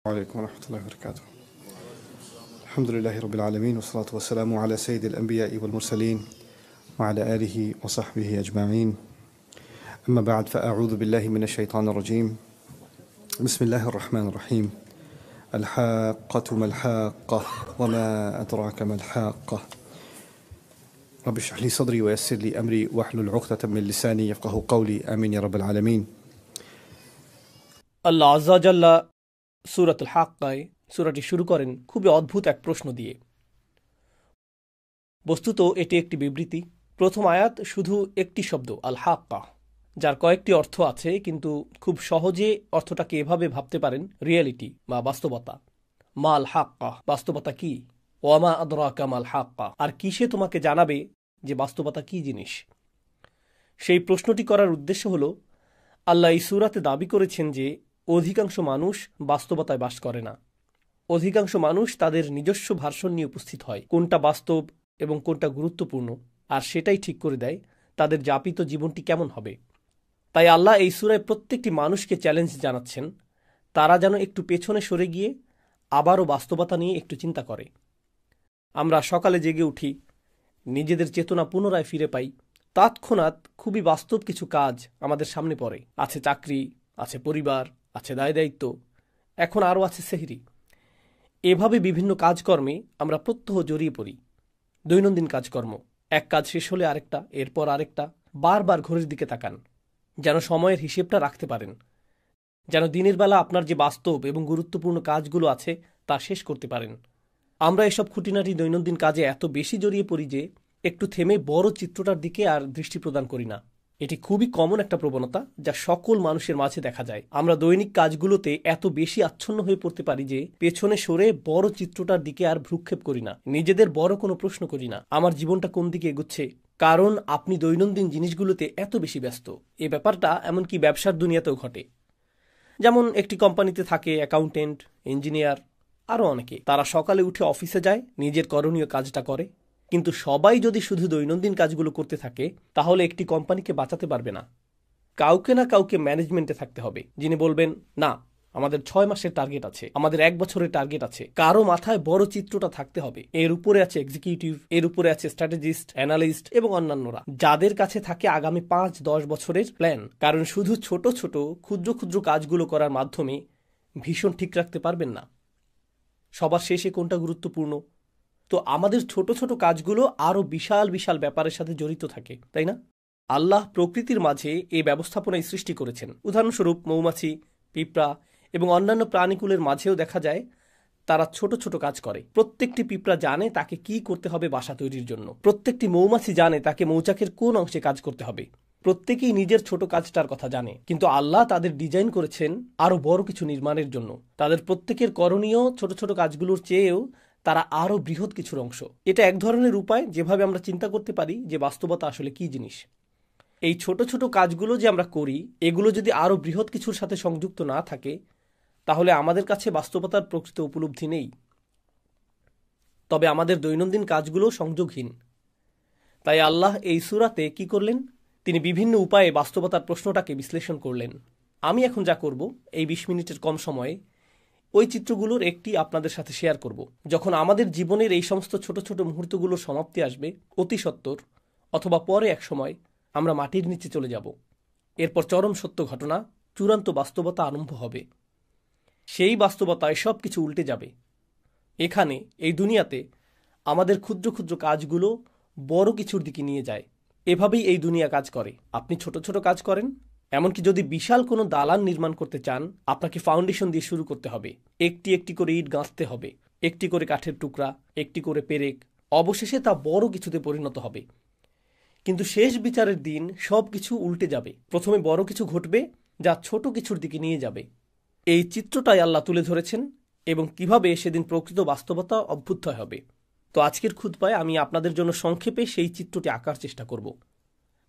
عليكم ورحمة الله وبركاته. الحمد لله رب العالمين والصلاة والسلام على سيد الأنبياء والمرسلين وعلى آله وصحبه أجمعين. أما بعد فأعوذ بالله من الشيطان الرجيم. بسم الله الرحمن الرحيم. الحاقة ما الحاقة وما أدراك ما الحاقة. رب اشرح لي صدري ويسر لي أمري واحلل عقدة من لساني يفقه قولي. آمين يا رب العالمين. আল্লাহ আজ্জা জাল্লা সূরাতুল হাক্কায় সূরাটি শুরু করেন খুবই অদ্ভুত এক প্রশ্ন দিয়ে। বস্তুত এটি একটি বিবৃতি। প্রথম আয়াত শুধু একটি শব্দ আল হাক্কা, যার কয়েকটি অর্থ আছে, কিন্তু খুব সহজে অর্থটাকে এভাবে ভাবতে পারেন রিয়েলিটি বা বাস্তবতা। মাল হাক্কা, বাস্তবতা কি? ওয়ামা আদরাকা মাল হাক্কা, আর কিসে তোমাকে জানাবে যে বাস্তবতা কি জিনিস? সেই প্রশ্নটি করার উদ্দেশ্য হল, আল্লাহ এই সূরাতে দাবি করেছেন যে অধিকাংশ মানুষ বাস্তবতায় বাস করে না। অধিকাংশ মানুষ তাদের নিজস্ব ভার্সন নিয়ে উপস্থিত হয়, কোনটা বাস্তব এবং কোনটা গুরুত্বপূর্ণ, আর সেটাই ঠিক করে দেয় তাদের যাপিত জীবনটি কেমন হবে। তাই আল্লাহ এই সূরায় প্রত্যেকটি মানুষকে চ্যালেঞ্জ জানাচ্ছেন তারা যেন একটু পেছনে সরে গিয়ে আবারও বাস্তবতা নিয়ে একটু চিন্তা করে। আমরা সকালে জেগে উঠি, নিজেদের চেতনা পুনরায় ফিরে পাই, তৎক্ষণাৎ খুবই বাস্তব কিছু কাজ আমাদের সামনে পড়ে। আছে চাকরি, আছে পরিবার, আছে দায় দায়িত্ব, এখন আরও আছে সেহরি। এভাবে বিভিন্ন কাজকর্মে আমরা প্রত্যহ জড়িয়ে পড়ি। দৈনন্দিন কাজকর্ম, এক কাজ শেষ হলে আরেকটা, এরপর আরেকটা। বারবার ঘড়ির দিকে তাকান, যেন সময়ের হিসেবটা রাখতে পারেন, যেন দিনের বেলা আপনার যে বাস্তব এবং গুরুত্বপূর্ণ কাজগুলো আছে তা শেষ করতে পারেন। আমরা এসব খুঁটিনাটি দৈনন্দিন কাজে এত বেশি জড়িয়ে পড়ি যে একটু থেমে বড় চিত্রটার দিকে আর দৃষ্টি প্রদান করি না। এটি খুবই কমন একটা প্রবণতা যা সকল মানুষের মাঝে দেখা যায়। আমরা দৈনিক কাজগুলোতে এত বেশি আচ্ছন্ন হয়ে পড়তে পারি যে পেছনে সরে বড় চিত্রটার দিকে আর ভ্রুক্ষেপ করি না, নিজেদের বড় কোনো প্রশ্ন করি না আমার জীবনটা কোন দিকে এগোচ্ছে, কারণ আপনি দৈনন্দিন জিনিসগুলোতে এত বেশি ব্যস্ত। এই ব্যাপারটা এমনকি ব্যবসার দুনিয়াতেও ঘটে। যেমন একটি কোম্পানিতে থাকে অ্যাকাউন্টেন্ট, ইঞ্জিনিয়ার, আরও অনেকে। তারা সকালে উঠে অফিসে যায়, নিজের করণীয় কাজটা করে, কিন্তু সবাই যদি শুধু দৈনন্দিন কাজগুলো করতে থাকে তাহলে একটি কোম্পানিকে বাঁচাতে পারবে না। কাউকে না কাউকে ম্যানেজমেন্টে থাকতে হবে, যিনি বলবেন না আমাদের 6 মাসের টার্গেট আছে, আমাদের 1 বছরের টার্গেট আছে। কারো মাথায় বড় চিত্রটা থাকতে হবে। এর উপরে আছে এক্সিকিউটিভ, এর উপরে আছে স্ট্র্যাটেজিস্ট, অ্যানালিস্ট এবং অন্যান্যরা, যাদের কাছে থাকে আগামী 5-10 বছরের প্ল্যান। কারণ শুধু ছোট ছোট ক্ষুদ্র ক্ষুদ্র কাজগুলো করার মাধ্যমে ভীষণ ঠিক রাখতে পারবেন না সবার শেষে কোনটা গুরুত্বপূর্ণ। তো আমাদের ছোট ছোট কাজগুলো আরও বিশাল বিশাল ব্যাপারের সাথে জড়িত থাকে, তাই না? আল্লাহ প্রকৃতির মাঝে এই ব্যবস্থাপনায় সৃষ্টি করেছেন। উদাহরণস্বরূপ মৌমাছি, পিঁপড়া এবং অন্যান্য প্রাণীকুলের মাঝেও দেখা যায় তারা ছোট ছোট কাজ করে। প্রত্যেকটি পিঁপড়া জানে তাকে কি করতে হবে বাসা তৈরির জন্য। প্রত্যেকটি মৌমাছি জানে তাকে মৌচাকের কোন অংশে কাজ করতে হবে। প্রত্যেকেই নিজের ছোট কাজটার কথা জানে, কিন্তু আল্লাহ তাদের ডিজাইন করেছেন আরও বড় কিছু নির্মাণের জন্য। তাদের প্রত্যেকের করণীয় ছোট ছোট কাজগুলোর চেয়েও তারা আরও বৃহৎ কিছুর অংশ। এটা এক ধরনের উপায় যেভাবে আমরা চিন্তা করতে পারি যে বাস্তবতা আসলে কি জিনিস। এই ছোট ছোট কাজগুলো যে আমরা করি, এগুলো যদি আরও বৃহৎ কিছুর সাথে সংযুক্ত না থাকে তাহলে আমাদের কাছে বাস্তবতার প্রকৃত উপলব্ধি নেই। তবে আমাদের দৈনন্দিন কাজগুলো সংযোগহীন। তাই আল্লাহ এই সূরাতে কি করলেন? তিনি বিভিন্ন উপায়ে বাস্তবতার প্রশ্নটাকে বিশ্লেষণ করলেন। আমি এখন যা করব এই 20 মিনিটের কম সময়ে ওই চিত্রগুলোর একটি আপনাদের সাথে শেয়ার করব। যখন আমাদের জীবনের এই সমস্ত ছোট ছোট মুহূর্তগুলোর সমাপ্তি আসবে অতি সত্বর, অথবা পরে এক সময় আমরা মাটির নিচে চলে যাব, এরপর চরম সত্য ঘটনা, চূড়ান্ত বাস্তবতা আরম্ভ হবে। সেই বাস্তবতায় সব কিছু উল্টে যাবে। এখানে এই দুনিয়াতে আমাদের ক্ষুদ্র ক্ষুদ্র কাজগুলো বড় কিছুর দিকে নিয়ে যায়। এভাবেই এই দুনিয়া কাজ করে। আপনি ছোট ছোট কাজ করেন, এমনকি যদি বিশাল কোনো দালান নির্মাণ করতে চান আপনাকে ফাউন্ডেশন দিয়ে শুরু করতে হবে। একটি একটি করে ইট গাঁথতে হবে, একটি করে কাঠের টুকরা, একটি করে পেরেক, অবশেষে তা বড় কিছুতে পরিণত হবে। কিন্তু শেষ বিচারের দিন সব কিছু উল্টে যাবে। প্রথমে বড় কিছু ঘটবে যা ছোট কিছুর দিকে নিয়ে যাবে। এই চিত্রটাই আল্লাহ তুলে ধরেছেন এবং কিভাবে সেদিন প্রকৃত বাস্তবতা অভ্যুদয় হবে। তো আজকের খুতবায় আমি আপনাদের জন্য সংক্ষেপে সেই চিত্রটি আঁকার চেষ্টা করব।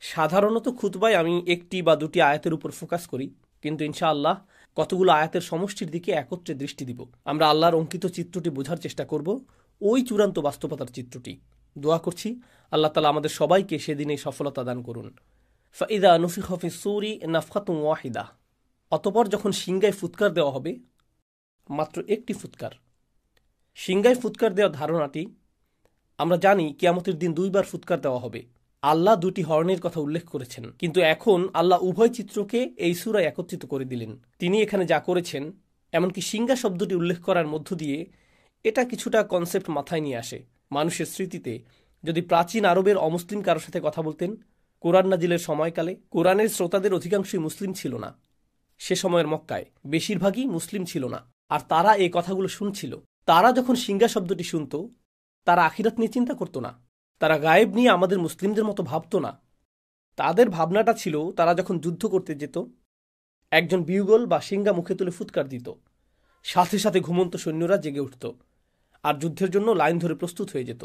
সাধারণত খুতবায় আমি একটি বা দুটি আয়াতের উপর ফোকাস করি, কিন্তু ইনশাআল্লাহ কতগুলো আয়াতের সমষ্টির দিকে একত্রে দৃষ্টি দিব। আমরা আল্লাহর অঙ্কিত চিত্রটি বোঝার চেষ্টা করব, ওই চূড়ান্ত বাস্তবতার চিত্রটি। দোয়া করছি আল্লাহ তাআলা আমাদের সবাইকে সেদিনে সফলতা দান করুন। ফাইদা নুফিখা ফিস সূরি নাফখাতুন ওয়াহিদা, অতঃপর যখন সিংগায় ফুৎকার দেওয়া হবে মাত্র একটি ফুৎকার। সিংহায় ফুৎকার দেওয়ার ধারণাটি আমরা জানি কিয়ামতের দিন 2 বার ফুৎকার দেওয়া হবে। আল্লাহ 2টি হর্নের কথা উল্লেখ করেছেন, কিন্তু এখন আল্লাহ উভয় চিত্রকে এই সূরায় একত্রিত করে দিলেন। তিনি এখানে যা করেছেন, এমনকি সিংহা শব্দটি উল্লেখ করার মধ্য দিয়ে এটা কিছুটা কনসেপ্ট মাথায় নিয়ে আসে। মানুষের স্মৃতিতে যদি প্রাচীন আরবের অমুসলিম কারোর সাথে কথা বলতেন কোরআন নাজিলের সময়কালে, কোরআনের শ্রোতাদের অধিকাংশই মুসলিম ছিল না। সে সময়ের মক্কায় বেশিরভাগই মুসলিম ছিল না, আর তারা এই কথাগুলো শুনছিল। তারা যখন সিংহা শব্দটি শুনত, তারা আখিরাত নিয়ে চিন্তা করত না, তারা গায়েব নিয়ে আমাদের মুসলিমদের মতো ভাবত না। তাদের ভাবনাটা ছিল তারা যখন যুদ্ধ করতে যেত, একজন বিউগল বা সিংহা মুখে তুলে ফুৎকার দিত, সাথে সাথে ঘুমন্ত সৈন্যরা জেগে উঠত আর যুদ্ধের জন্য লাইন ধরে প্রস্তুত হয়ে যেত,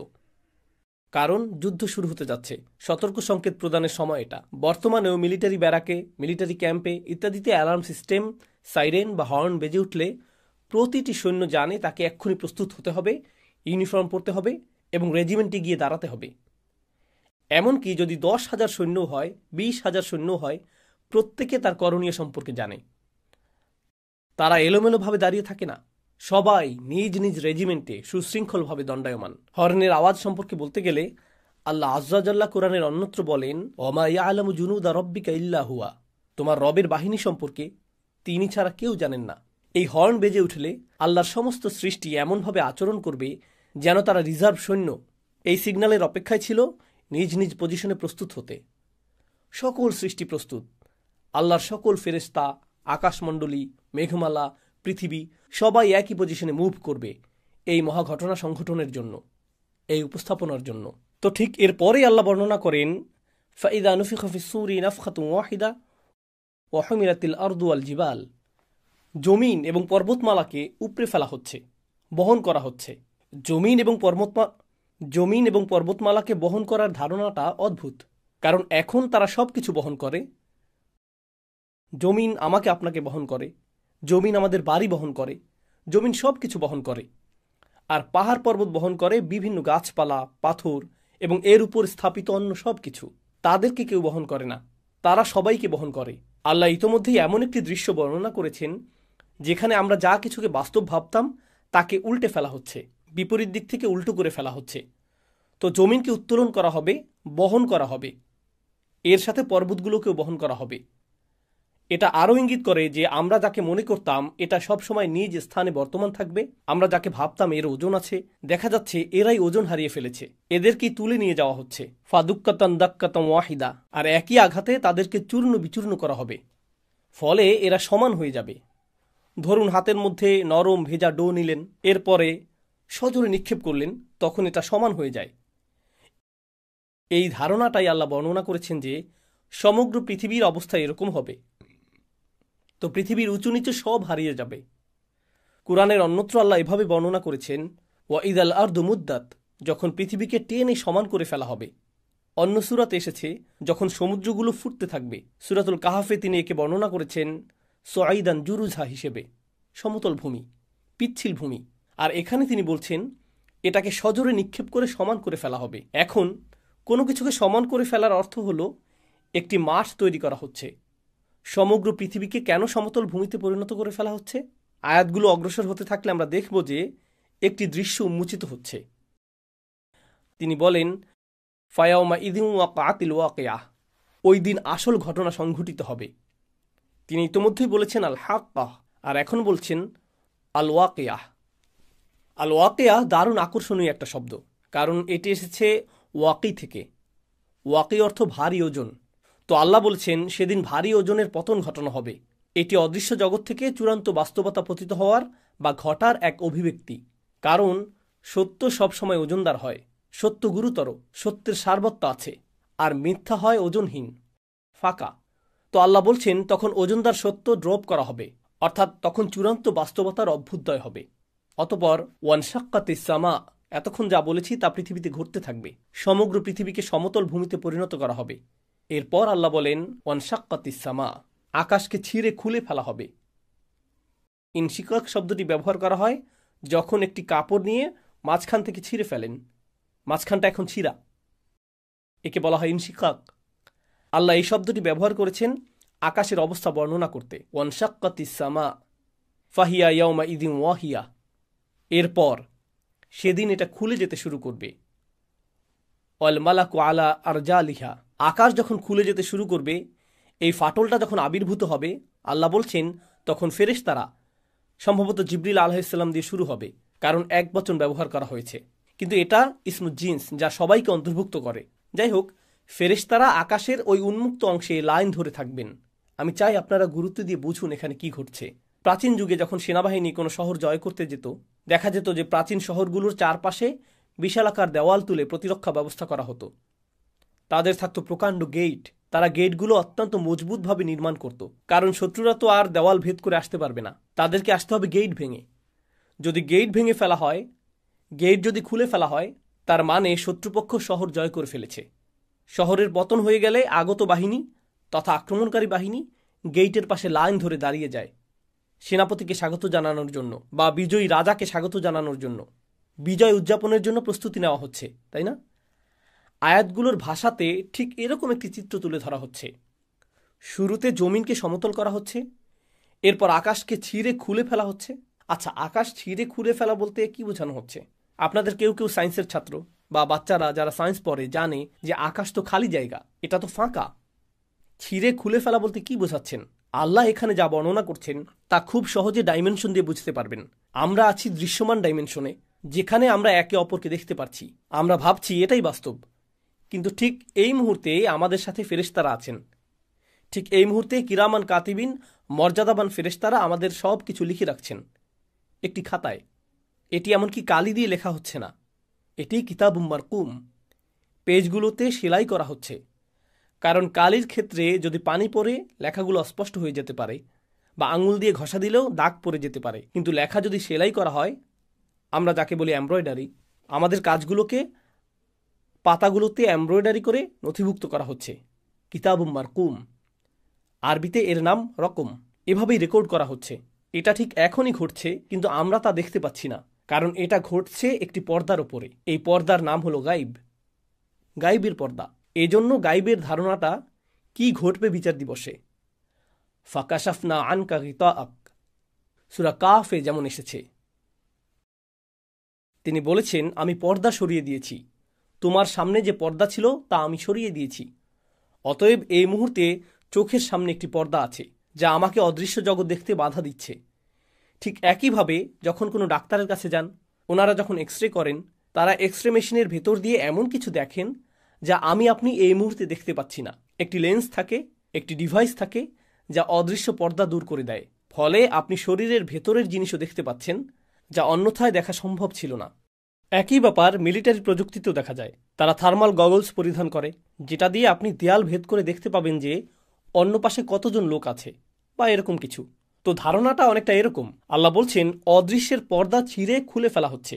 কারণ যুদ্ধ শুরু হতে যাচ্ছে। সতর্ক সংকেত প্রদানের সময় এটা। বর্তমানেও মিলিটারি ব্যারাকে, মিলিটারি ক্যাম্পে ইত্যাদিতে অ্যালার্ম সিস্টেম, সাইরেন বা হর্ন বেজে উঠলে প্রতিটি সৈন্য জানে তাকে এক্ষুনি প্রস্তুত হতে হবে, ইউনিফর্ম পরতে হবে এবং রেজিমেন্টে গিয়ে দাঁড়াতে হবে। এমনকি যদি 10,000 সৈন্য হয়, 20,000 সৈন্য হয়, প্রত্যেকে তার করণীয় সম্পর্কে জানে। তারা এলোমেলোভাবে দাঁড়িয়ে থাকে না, সবাই নিজ নিজ রেজিমেন্টে সুশৃঙ্খলভাবে দণ্ডায়মান। হর্নের আওয়াজ সম্পর্কে বলতে গেলে আল্লাহ আয্যা জাল্লা কোরআনের অন্যত্র বলেন, ওমা ইয়ালামু জুনুদা রাব্বিকা ইল্লা হুয়া, তোমার রবের বাহিনী সম্পর্কে তিনি ছাড়া কেউ জানেন না। এই হর্ন বেজে উঠলে আল্লাহর সমস্ত সৃষ্টি এমনভাবে আচরণ করবে যেন তারা রিজার্ভ সৈন্য। এই সিগন্যালের অপেক্ষায় ছিল নিজ নিজ পজিশনে প্রস্তুত হতে। সকল সৃষ্টি প্রস্তুত। আল্লাহর সকল ফেরেশতা, আকাশমণ্ডলী, মেঘমালা, পৃথিবী সবাই একই পজিশনে মুভ করবে এই মহাঘটনা সংঘটনের জন্য, এই উপস্থাপনার জন্য। তো ঠিক এরপরেই আল্লাহ বর্ণনা করেন, ফাইদা নুফিখা ফিস-সূরি নাফখাতুন ওয়াহিদা ওয়া হুমিলাতিল আরদু ওয়াল জিবাল, জমিন এবং পর্বতমালাকে উপড়ে ফেলা হচ্ছে, বহন করা হচ্ছে। জমিন এবং পর্বতমালাকে বহন করার ধারণাটা অদ্ভুত, কারণ এখন তারা সবকিছু বহন করে। জমিন আমাকে আপনাকে বহন করে, জমিন আমাদের বাড়ি বহন করে, জমিন সবকিছু বহন করে। আর পাহাড় পর্বত বহন করে বিভিন্ন গাছপালা, পাথর এবং এর উপর স্থাপিত অন্য সবকিছু। তাদেরকে কেউ বহন করে না, তারা সবাইকে বহন করে। আল্লাহ ইতোমধ্যেই এমন একটি দৃশ্য বর্ণনা করেছেন যেখানে আমরা যা কিছুকে বাস্তব ভাবতাম তাকে উল্টে ফেলা হচ্ছে, বিপরীত দিক থেকে উল্টো করে ফেলা হচ্ছে। তো জমিনকে উত্তোলন করা হবে, বহন করা হবে, এর সাথে পর্বতগুলোকেও বহন করা হবে। এটা আরও ইঙ্গিত করে যে আমরা যাকে মনে করতাম এটা সব সময় নিজ স্থানে বর্তমান থাকবে, আমরা যাকে ভাবতাম এর ওজন আছে, দেখা যাচ্ছে এরাই ওজন হারিয়ে ফেলেছে, এদেরকেই তুলে নিয়ে যাওয়া হচ্ছে। ফাদুক্কাতান দাক্কাতাম ওয়াহিদা, আর একই আঘাতে তাদেরকে চূর্ণ বিচূর্ণ করা হবে, ফলে এরা সমান হয়ে যাবে। ধরুন হাতের মধ্যে নরম ভেজা ডো নিলেন, এরপরে সজোরে নিক্ষেপ করলেন, তখন এটা সমান হয়ে যায়। এই ধারণাটাই আল্লাহ বর্ণনা করেছেন যে সমগ্র পৃথিবীর অবস্থা এরকম হবে। তো পৃথিবীর উঁচু নিচু সব হারিয়ে যাবে। কুরআনের অন্যত্র আল্লাহ এভাবে বর্ণনা করেছেন, ওয়াইদাল আরদু মুদ্দাত, যখন পৃথিবীকে টেনে সমান করে ফেলা হবে। অন্য সূরাতে এসেছে যখন সমুদ্রগুলো ফুটতে থাকবে। সূরাতুল কাহাফে তিনি একে বর্ণনা করেছেন সুআইদান জুরুজা হিসেবে, সমতল ভূমি, পিচ্ছিল ভূমি। আর এখানে তিনি বলছেন এটাকে সজোরে নিক্ষেপ করে সমান করে ফেলা হবে। এখন কোনো কিছুকে সমান করে ফেলার অর্থ হলো একটি মাঠ তৈরি করা হচ্ছে। সমগ্র পৃথিবীকে কেন সমতল ভূমিতে পরিণত করে ফেলা হচ্ছে? আয়াতগুলো অগ্রসর হতে থাকলে আমরা দেখব যে একটি দৃশ্য উন্মোচিত হচ্ছে। তিনি বলেন, ফায়াউমা ইদিন ওয়াকাতিল ওয়াকিয়াহ, ওই দিন আসল ঘটনা সংঘটিত হবে। তিনি ইতোমধ্যেই বলেছেন আল হাক্কাহ, আর এখন বলছেন আল ওয়াকিয়াহ। আল ওয়াকিয়াহ দারুণ আকর্ষণীয় একটা শব্দ, কারণ এটি এসেছে ওয়াকি থেকে। ওয়াকি অর্থ ভারী ওজন। তো আল্লাহ বলছেন সেদিন ভারী ওজনের পতন ঘটানো হবে। এটি অদৃশ্য জগৎ থেকে চূড়ান্ত বাস্তবতা পতিত হওয়ার বা ঘটার এক অভিব্যক্তি। কারণ সত্য সবসময় ওজনদার হয়, সত্য গুরুতর, সত্যের সারবত্তা আছে, আর মিথ্যা হয় ওজনহীন, ফাঁকা। তো আল্লাহ বলছেন তখন ওজনদার সত্য ড্রপ করা হবে, অর্থাৎ তখন চূড়ান্ত বাস্তবতার অভ্যুদয় হবে। অতপর ওয়ানশাক্কাতিস সামা, এতক্ষণ যা বলেছি তা পৃথিবীতে ঘটতে থাকবে। সমগ্র পৃথিবীকে সমতল ভূমিতে পরিণত করা হবে। এরপর আল্লাহ বলেন ওয়ানশাক্কাতিস সামা, আকাশকে ছিঁড়ে খুলে ফেলা হবে। ইনশিকাক শব্দটি ব্যবহার করা হয় যখন একটি কাপড় নিয়ে মাঝখান থেকে ছিঁড়ে ফেলেন, মাঝখানটা এখন ছিঁড়া, একে বলা হয় ইনশিকাক। আল্লাহ এই শব্দটি ব্যবহার করেছেন আকাশের অবস্থা বর্ণনা করতে। ওয়ানশাক্কাতিস সামা, ফাহিয়া ইয়াউমা ইদিন ওয়াহিয়া, এরপর সেদিন এটা খুলে যেতে শুরু করবে। ওয়াল মালাকু আলা আরজালিহা, আকাশ যখন খুলে যেতে শুরু করবে, এই ফাটলটা যখন আবির্ভূত হবে, আল্লাহ বলছেন তখন ফেরেশতারা, সম্ভবত জিবরিল আলাইহিসসালাম দিয়ে শুরু হবে, কারণ এক বচন ব্যবহার করা হয়েছে, কিন্তু এটা ইসমু জিন্স, যা সবাইকে অন্তর্ভুক্ত করে। যাই হোক, ফেরেশতারা আকাশের ওই উন্মুক্ত অংশে লাইন ধরে থাকবেন। আমি চাই আপনারা গুরুত্ব দিয়ে বুঝুন এখানে কি ঘটছে। প্রাচীন যুগে যখন সেনাবাহিনী কোনো শহর জয় করতে যেত, দেখা যেত যে প্রাচীন শহরগুলোর চারপাশে বিশালাকার দেওয়াল তুলে প্রতিরক্ষা ব্যবস্থা করা হতো। তাদের থাকতো প্রকাণ্ড গেট, তারা গেটগুলো অত্যন্ত মজবুতভাবে নির্মাণ করত, কারণ শত্রুরা তো আর দেওয়াল ভেদ করে আসতে পারবে না, তাদেরকে আসতে হবে গেট ভেঙে। যদি গেট ভেঙে ফেলা হয়, গেট যদি খুলে ফেলা হয়, তার মানে শত্রুপক্ষ শহর জয় করে ফেলেছে। শহরের পতন হয়ে গেলে আগত বাহিনী তথা আক্রমণকারী বাহিনী গেইটের পাশে লাইন ধরে দাঁড়িয়ে যায় সেনাপতিকে স্বাগত জানানোর জন্য, বা বিজয়ী রাজাকে স্বাগত জানানোর জন্য, বিজয় উদযাপনের জন্য প্রস্তুতি নেওয়া হচ্ছে, তাই না? আয়াতগুলোর ভাষাতে ঠিক এরকম একটি চিত্র তুলে ধরা হচ্ছে। শুরুতে জমিনকে সমতল করা হচ্ছে, এরপর আকাশকে ছিঁড়ে খুলে ফেলা হচ্ছে। আচ্ছা, আকাশ ছিঁড়ে খুলে ফেলা বলতে কি বোঝানো হচ্ছে? আপনাদের কেউ কেউ সায়েন্সের ছাত্র বা বাচ্চারা যারা সায়েন্স পড়ে জানে যে আকাশ তো খালি জায়গা, এটা তো ফাঁকা। ছিঁড়ে খুলে ফেলা বলতে কি বোঝাচ্ছেন? আল্লাহ এখানে যা বর্ণনা করছেন তা খুব সহজে ডাইমেনশন দিয়ে বুঝতে পারবেন। আমরা আছি দৃশ্যমান ডাইমেনশনে, যেখানে আমরা একে অপরকে দেখতে পাচ্ছি, আমরা ভাবছি এটাই বাস্তব। কিন্তু ঠিক এই মুহূর্তে আমাদের সাথে ফেরেশতারা আছেন। ঠিক এই মুহূর্তে কিরামান কাতিবিন, মর্যাদাবান ফেরেশতারা আমাদের সব কিছু লিখে রাখছেন একটি খাতায়। এটি এমনকি কালি দিয়ে লেখা হচ্ছে না, এটি কিতাবুম মারকুম, পেজগুলোতে সেলাই করা হচ্ছে। কারণ কালির ক্ষেত্রে যদি পানি পড়ে লেখাগুলো অস্পষ্ট হয়ে যেতে পারে, বা আঙুল দিয়ে ঘষা দিলেও দাগ পড়ে যেতে পারে। কিন্তু লেখা যদি সেলাই করা হয়, আমরা যাকে বলি এমব্রয়ডারি, আমাদের কাজগুলোকে পাতাগুলোতে এমব্রয়ডারি করে নথিভুক্ত করা হচ্ছে। কিতাবুম মারকুম, আরবিতে এর নাম রকম। এভাবেই রেকর্ড করা হচ্ছে। এটা ঠিক এখনই ঘটছে, কিন্তু আমরা তা দেখতে পাচ্ছি না, কারণ এটা ঘটছে একটি পর্দার ওপরে। এই পর্দার নাম হলো গাইব, গাইবের পর্দা। এজন্য গাইবের ধারণাটা কি ঘটবে বিচার দিবসে। ফাকাশাফনা আনকা গিতাআক, সূরা কাফে যেমন এসেছে। তিনি বলেছেন, আমি পর্দা সরিয়ে দিয়েছি, তোমার সামনে যে পর্দা ছিল তা আমি সরিয়ে দিয়েছি। অতএব এই মুহূর্তে চোখের সামনে একটি পর্দা আছে, যা আমাকে অদৃশ্য জগৎ দেখতে বাধা দিচ্ছে। ঠিক একইভাবে যখন কোনো ডাক্তারের কাছে যান, ওনারা যখন এক্স রে করেন, তারা এক্স রে মেশিনের ভেতর দিয়ে এমন কিছু দেখেন যা আমি আপনি এই মুহূর্তে দেখতে পাচ্ছি না। একটি লেন্স থাকে, একটি ডিভাইস থাকে, যা অদৃশ্য পর্দা দূর করে দেয়। ফলে আপনি শরীরের ভেতরের জিনিসও দেখতে পাচ্ছেন, যা অন্যথায় দেখা সম্ভব ছিল না। একই ব্যাপার মিলিটারি প্রযুক্তিতেও দেখা যায়। তারা থার্মাল গগলস পরিধান করে, যেটা দিয়ে আপনি দেয়াল ভেদ করে দেখতে পাবেন যে অন্য পাশে কতজন লোক আছে, বা এরকম কিছু। তো ধারণাটা অনেকটা এরকম। আল্লাহ বলছেন, অদৃশ্যের পর্দা ছিঁড়ে খুলে ফেলা হচ্ছে।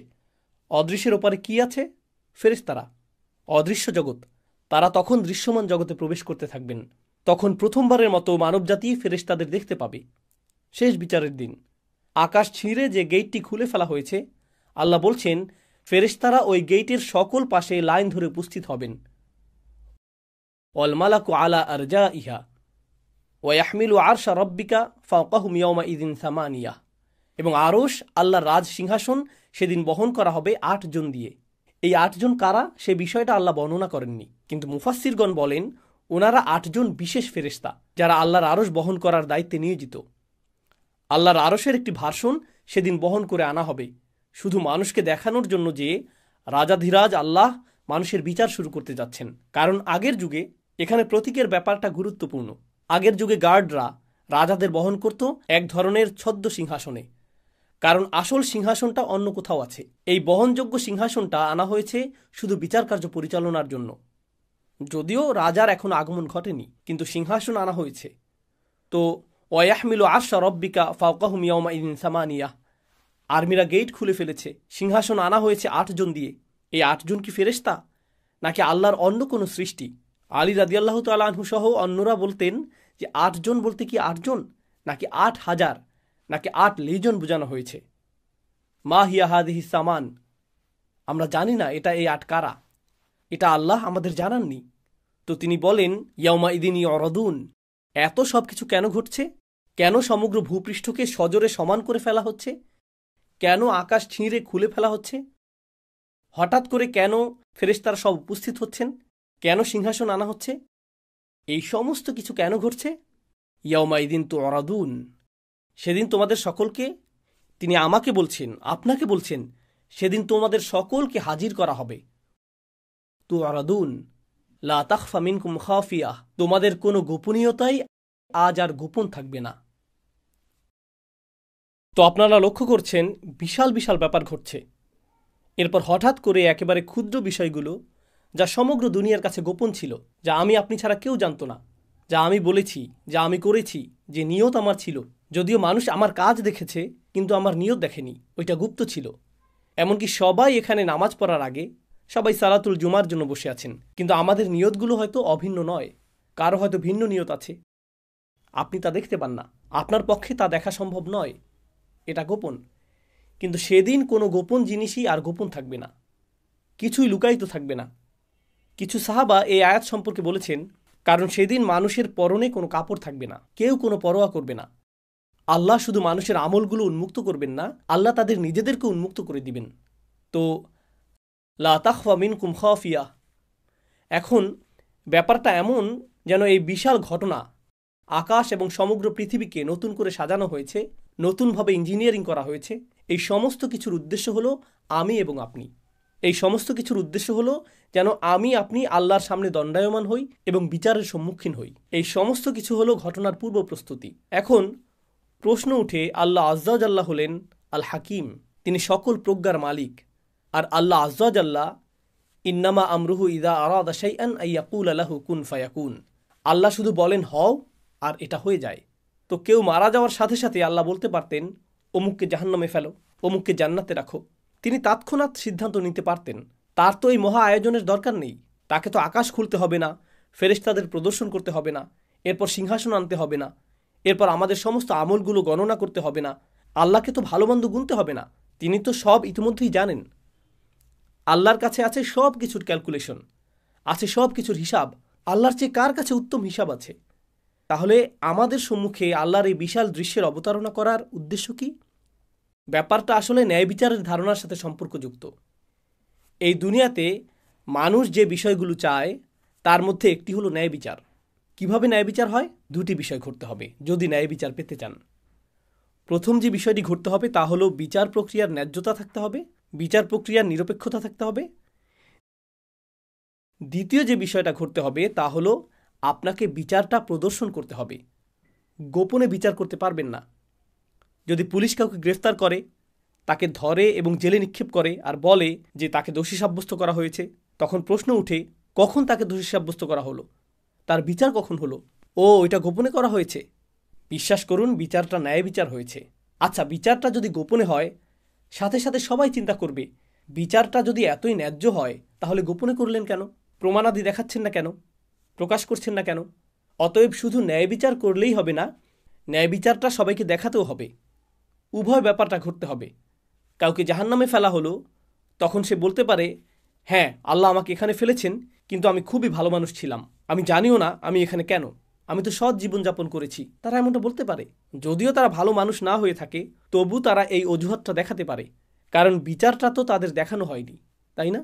অদৃশ্যের ওপারে কি আছে? ফেরেশতারা, অদৃশ্য জগৎ। তারা তখন দৃশ্যমান জগতে প্রবেশ করতে থাকবেন। তখন প্রথমবারের মতো মানবজাতি ফেরেশতাদের দেখতে পাবে শেষ বিচারের দিন। আকাশ ছিঁড়ে যে গেটটি খুলে ফেলা হয়েছে, আল্লাহ বলছেন ফেরেশতারা ওই গেটের সকল পাশে লাইন ধরে উপস্থিত হবেন। ওয়াল মালাকু আলা আরজাইহা ওয়া ইয়াহমিলু আরশা রাব্বিকা ফাওকাহুম ইয়াওমা ইযিন সামানিয়া, এবং আরশ, আল্লাহর রাজ সিংহাসন, সেদিন বহন করা হবে ৮ জন দিয়ে। এই ৮ জন কারা সে বিষয়টা আল্লাহ বর্ণনা করেননি, কিন্তু মুফাসসিরগণ বলেন ওনারা ৮ জন বিশেষ ফেরেশতা, যারা আল্লাহর আরশ বহন করার দায়িত্বে নিয়োজিত। আল্লাহর আরশের একটি ভার্সন সেদিন বহন করে আনা হবে, শুধু মানুষকে দেখানোর জন্য যে রাজাধিরাজ আল্লাহ মানুষের বিচার শুরু করতে যাচ্ছেন। কারণ আগের যুগে এখানে প্রতীকের ব্যাপারটা গুরুত্বপূর্ণ। আগের যুগে গার্ডরা রাজাদের বহন করত এক ধরনের ছদ্ম সিংহাসনে, কারণ আসল সিংহাসনটা অন্য কোথাও আছে। এই বহনযোগ্য সিংহাসনটা আনা হয়েছে শুধু বিচার কার্য পরিচালনার জন্য। যদিও রাজার এখন আগমন ঘটেনি, কিন্তু সিংহাসন আনা হয়েছে। তো ওয়াহমিলু আরশা রাব্বিকা ফাওকাহুম ইয়াওমা ইযিন সামানিয়া, আর্মিরা গেট খুলে ফেলেছে, সিংহাসন আনা হয়েছে ৮ জন দিয়ে। এই ৮ জন কি ফেরেশতা, নাকি আল্লাহর অন্য কোনো সৃষ্টি? আলী রাদিয়াল্লাহু তাআলা আনহু সহ অন্যরা বলতেন যে ৮ জন বলতে কি ৮ জন, নাকি ৮,০০০, নাকি ৮ লেজন বোঝানো হয়েছে। মা হিয়া হাদিহি সামান, আমরা জানি না এটা এই ৮ কারা, এটা আল্লাহ আমাদের জানাননি। তো তিনি বলেন ইয়াউমা ইদিন ইউরাদুন, এত সব কিছু কেন ঘটছে? কেন সমগ্র ভূপৃষ্ঠকে সজোরে সমান করে ফেলা হচ্ছে? কেন আকাশ ছিঁড়ে খুলে ফেলা হচ্ছে? হঠাৎ করে কেন ফেরেশতারা সব উপস্থিত হচ্ছেন? কেন সিংহাসন আনা হচ্ছে? এই সমস্ত কিছু কেন ঘটছে? ইয়াউমাইদিন তুরাদুন, সেদিন তোমাদের সকলকে, তিনি আমাকে বলছেন, আপনাকে বলছেন, সেদিন তোমাদের সকলকে হাজির করা হবে। তুরাদুন লা তাখফা মিনকুম খাফিয়াহ, তোমাদের কোনো গোপনীয়তাই আজ আর গোপন থাকবে না। তো আপনারা লক্ষ্য করছেন বিশাল বিশাল ব্যাপার ঘটছে। এরপর হঠাৎ করে একেবারে ক্ষুদ্র বিষয়গুলো, যা সমগ্র দুনিয়ার কাছে গোপন ছিল, যা আমি আপনি ছাড়া কেউ জানত না, যা আমি বলেছি, যা আমি করেছি, যে নিয়ত আমার ছিল, যদিও মানুষ আমার কাজ দেখেছে কিন্তু আমার নিয়ত দেখেনি, ওইটা গুপ্ত ছিল। এমনকি সবাই এখানে নামাজ পড়ার আগে সবাই সালাতুল জুমার জন্য বসে আছেন, কিন্তু আমাদের নিয়তগুলো হয়তো অভিন্ন নয়, কারো হয়তো ভিন্ন নিয়ত আছে। আপনি তা দেখতে পান না, আপনার পক্ষে তা দেখা সম্ভব নয়, এটা গোপন। কিন্তু সেদিন কোনো গোপন জিনিসই আর গোপন থাকবে না, কিছুই লুকায়িত থাকবে না। কিছু সাহাবা এই আয়াত সম্পর্কে বলেছেন, কারণ সেদিন মানুষের পরনে কোনো কাপড় থাকবে না, কেউ কোনো পরোয়া করবে না। আল্লাহ শুধু মানুষের আমলগুলো উন্মুক্ত করবেন না, আল্লাহ তাদের নিজেদেরকে উন্মুক্ত করে দিবেন। তো লা তাখফা মিনকুম খাফিয়াহ, এখন ব্যাপারটা এমন যেন এই বিশাল ঘটনা, আকাশ এবং সমগ্র পৃথিবীকে নতুন করে সাজানো হয়েছে, নতুনভাবে ইঞ্জিনিয়ারিং করা হয়েছে। এই সমস্ত কিছুর উদ্দেশ্য হলো আমি এবং আপনি। এই সমস্ত কিছুর উদ্দেশ্য হলো যেন আমি আপনি আল্লাহর সামনে দণ্ডায়মান হই এবং বিচারের সম্মুখীন হই। এই সমস্ত কিছু হলো ঘটনার পূর্ব প্রস্তুতি। এখন প্রশ্ন উঠে, আল্লাহ আজ্জাওয়াজাল্লাহ হলেন আল হাকিম, তিনি সকল প্রজ্ঞার মালিক। আর আল্লাহ আজ্জাওয়াজাল্লাহ ইন্নামা আমরুহু ইদা আরাদা শাইআন আইয়াকুলা লাহু কুন ফায়াকুন, আল্লাহ শুধু বলেন হও আর এটা হয়ে যায়। তো কেউ মারা যাওয়ার সাথে সাথে আল্লাহ বলতে পারতেন অমুককে জাহান্নামে ফেলো, অমুককে জান্নাতে রাখো। তিনি তৎক্ষণাৎ সিদ্ধান্ত নিতে পারতেন। তার তো এই মহা আয়োজনের দরকার নেই। তাকে তো আকাশ খুলতে হবে না, ফেরেশতাদের প্রদর্শন করতে হবে না, এরপর সিংহাসন আনতে হবে না, এরপর আমাদের সমস্ত আমলগুলো গণনা করতে হবে না, আল্লাহকে তো ভালো মন্দ গুনতে হবে না। তিনি তো সব ইতিমধ্যেই জানেন। আল্লাহর কাছে আছে সব কিছুর ক্যালকুলেশন, আছে সব কিছুর হিসাব। আল্লাহর চেয়ে কার কাছে উত্তম হিসাব আছে? তাহলে আমাদের সম্মুখে আল্লাহর এই বিশাল দৃশ্যের অবতারণা করার উদ্দেশ্য কি? ব্যাপারটা আসলে ন্যায় বিচারের ধারণার সাথে সম্পর্কযুক্ত। এই দুনিয়াতে মানুষ যে বিষয়গুলো চায় তার মধ্যে একটি হলো ন্যায় বিচার। কিভাবে ন্যায় বিচার হয়? দুটি বিষয় ঘটতে হবে যদি ন্যায় বিচার পেতে চান। প্রথম যে বিষয়টি ঘটতে হবে তা হলো বিচার প্রক্রিয়ার ন্যায্যতা থাকতে হবে, বিচার প্রক্রিয়ার নিরপেক্ষতা থাকতে হবে। দ্বিতীয় যে বিষয়টা ঘটতে হবে তা হলো আপনাকে বিচারটা প্রদর্শন করতে হবে। গোপনে বিচার করতে পারবেন না। যদি পুলিশ কাউকে গ্রেফতার করে, তাকে ধরে এবং জেলে নিক্ষেপ করে আর বলে যে তাকে দোষী সাব্যস্ত করা হয়েছে, তখন প্রশ্ন উঠে কখন তাকে দোষী সাব্যস্ত করা হলো, তার বিচার কখন হলো? ও, এটা গোপনে করা হয়েছে। বিশ্বাস করুন, বিচারটা ন্যায় বিচার হয়েছে। আচ্ছা, বিচারটা যদি গোপনে হয়, সাথে সাথে সবাই চিন্তা করবে বিচারটা যদি এতই ন্যায্য হয় তাহলে গোপনে করলেন কেন? প্রমাণাদি দেখাচ্ছেন না কেন? প্রকাশ করছেন না কেন? অতএব শুধু ন্যায় বিচার করলেই হবে না, ন্যায় বিচারটা সবাইকে দেখাতেও হবে। উভয় ব্যাপারটা ঘটতে হবে। কাউকে জাহান্নামে ফেলা হলো, তখন সে বলতে পারে, হ্যাঁ, আল্লাহ আমাকে এখানে ফেলেছেন, কিন্তু আমি খুবই ভালো মানুষ ছিলাম, আমি জানিও না আমি এখানে কেন, আমি তো সৎ জীবনযাপন করেছি। তারা এমনটা বলতে পারে। যদিও তারা ভালো মানুষ না হয়ে থাকে, তবু তারা এই অজুহাতটা দেখাতে পারে, কারণ বিচারটা তো তাদের দেখানো হয়নি, তাই না?